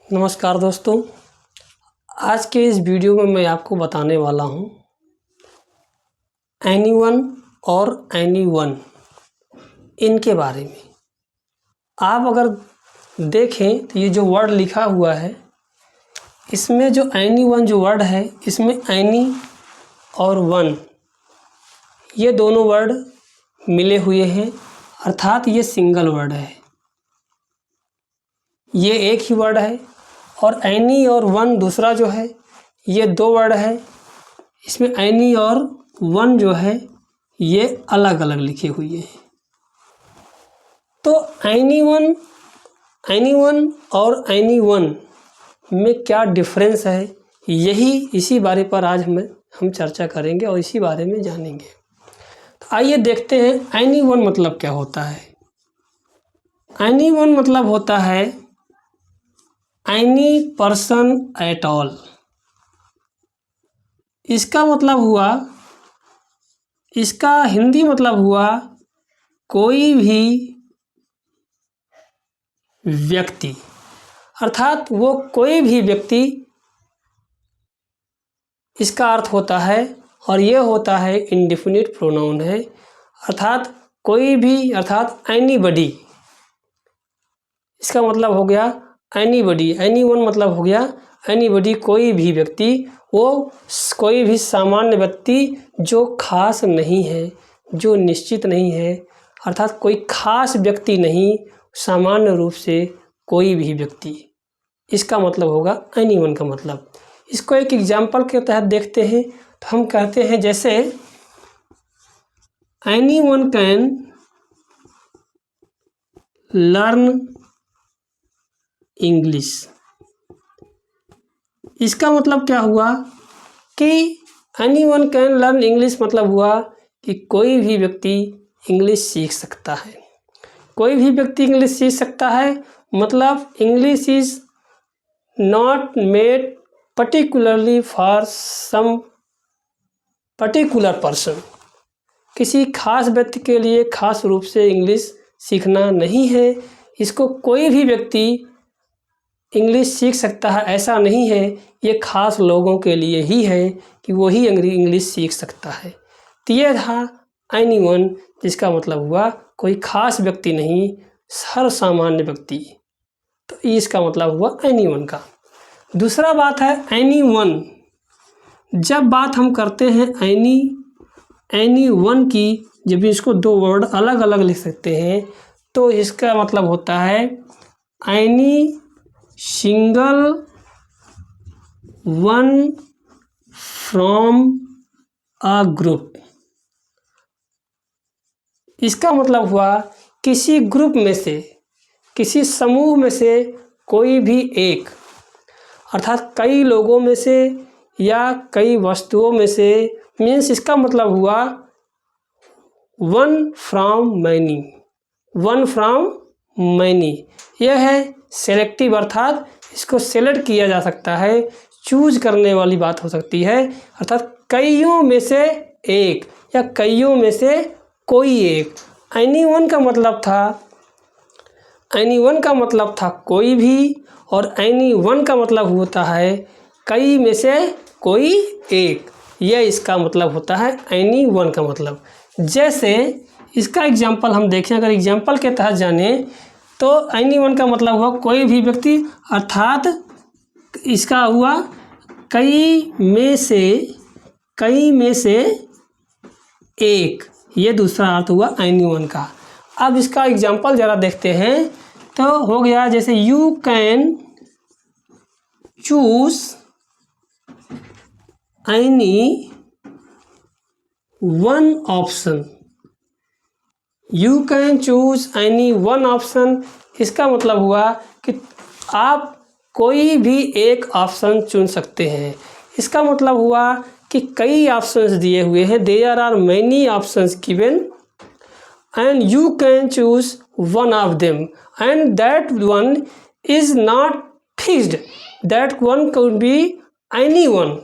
नमस्कार दोस्तों, आज के इस वीडियो में मैं आपको बताने वाला हूँ एनीवन और एनीवन इनके बारे में। आप अगर देखें तो ये जो वर्ड लिखा हुआ है, इसमें जो एनीवन जो वर्ड है, इसमें एनी और वन ये दोनों वर्ड मिले हुए हैं, अर्थात ये सिंगल वर्ड है, ये एक ही वर्ड है। और एनी और वन दूसरा जो है ये दो वर्ड है। इसमें एनी और वन जो है ये अलग अलग लिखे हुए हैं। तो एनीवन और एनीवन में क्या डिफरेंस है, इसी बारे पर आज हम चर्चा करेंगे और इसी बारे में जानेंगे। तो आइए देखते हैं एनीवन मतलब क्या होता है। एनीवन मतलब होता है एनी पर्सन एट ऑल। इसका मतलब हुआ, इसका हिंदी मतलब हुआ कोई भी व्यक्ति, अर्थात वो कोई भी व्यक्ति इसका अर्थ होता है। और ये होता है इंडेफिनिट प्रोनाउन है, अर्थात कोई भी, अर्थात एनीबडी। इसका मतलब हो गया एनीबडी। एनीवन मतलब हो गया एनीबडी, कोई भी व्यक्ति, वो कोई भी सामान्य व्यक्ति जो खास नहीं है, जो निश्चित नहीं है, अर्थात कोई खास व्यक्ति नहीं, सामान्य रूप से कोई भी व्यक्ति, इसका मतलब होगा एनीवन का मतलब। इसको एक एग्जाम्पल के तहत देखते हैं तो हम कहते हैं जैसे एनीवन कैन लर्न इंग्लिश। इसका मतलब क्या हुआ कि एनीवन कैन लर्न इंग्लिश मतलब हुआ कि कोई भी व्यक्ति इंग्लिश सीख सकता है। कोई भी व्यक्ति इंग्लिश सीख सकता है, मतलब English is not made particularly for some particular person. किसी खास व्यक्ति के लिए खास रूप से इंग्लिश सीखना नहीं है। इसको कोई भी व्यक्ति इंग्लिश सीख सकता है, ऐसा नहीं है। ये खास लोगों के लिए ही है कि वही इंग्लिश सीख सकता है। तो ये था एनीवन, जिसका मतलब हुआ कोई खास व्यक्ति नहीं, हर सामान्य व्यक्ति। तो इसका मतलब हुआ एनीवन का। दूसरा बात है एनीवन। जब बात हम करते हैं एनीवन की, जब इसको दो वर्ड अलग अलग लिख सकते हैं तो इसका मतलब होता है any single one from a group. इसका मतलब हुआ किसी ग्रुप में से, किसी समूह में से कोई भी एक, अर्थात कई लोगों में से या कई वस्तुओं में से। मीन्स इसका मतलब हुआ one from many, one from many. यह है सेलेक्टिव, अर्थात इसको सेलेक्ट किया जा सकता है, चूज करने वाली बात हो सकती है, अर्थात कईयों में से एक या कईयों में से कोई एक। एनीवन का मतलब था कोई भी, और एनीवन का मतलब होता है कई में से कोई एक। यह इसका मतलब होता है एनीवन का मतलब। जैसे इसका एग्जाम्पल हम देखें, अगर एग्जाम्पल के तहत जाने तो एनीवन का मतलब हुआ कोई भी व्यक्ति, अर्थात इसका हुआ कई में से एक। ये दूसरा अर्थ हुआ एनीवन का। अब इसका एग्जाम्पल ज़रा देखते हैं तो हो गया जैसे you can choose any one option. You can choose any one option. इसका मतलब हुआ कि आप कोई भी एक ऑप्शन चुन सकते हैं। इसका मतलब हुआ कि कई ऑप्शंस दिए हुए हैं, there are many options given and you can choose one of them and that one is not fixed, that one could be anyone,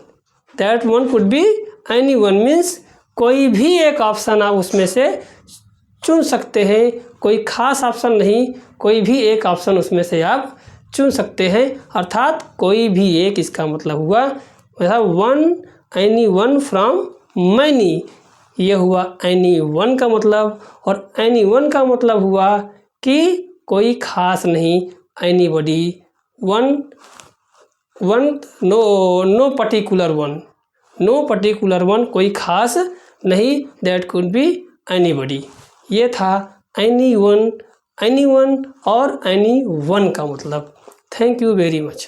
that one could be anyone. Means कोई भी एक ऑप्शन आप उसमें से चुन सकते हैं, कोई खास ऑप्शन नहीं, कोई भी एक ऑप्शन उसमें से आप चुन सकते हैं, अर्थात कोई भी एक इसका मतलब हुआ। One, any one from many, ये हुआ एनी वन का मतलब। और एनी वन का मतलब हुआ कि कोई खास नहीं, anybody, one no particular one, no particular one, कोई खास नहीं, दैट कुड बी एनीबॉडी। ये था एनी वन और एनी वन का मतलब। Thank you very much.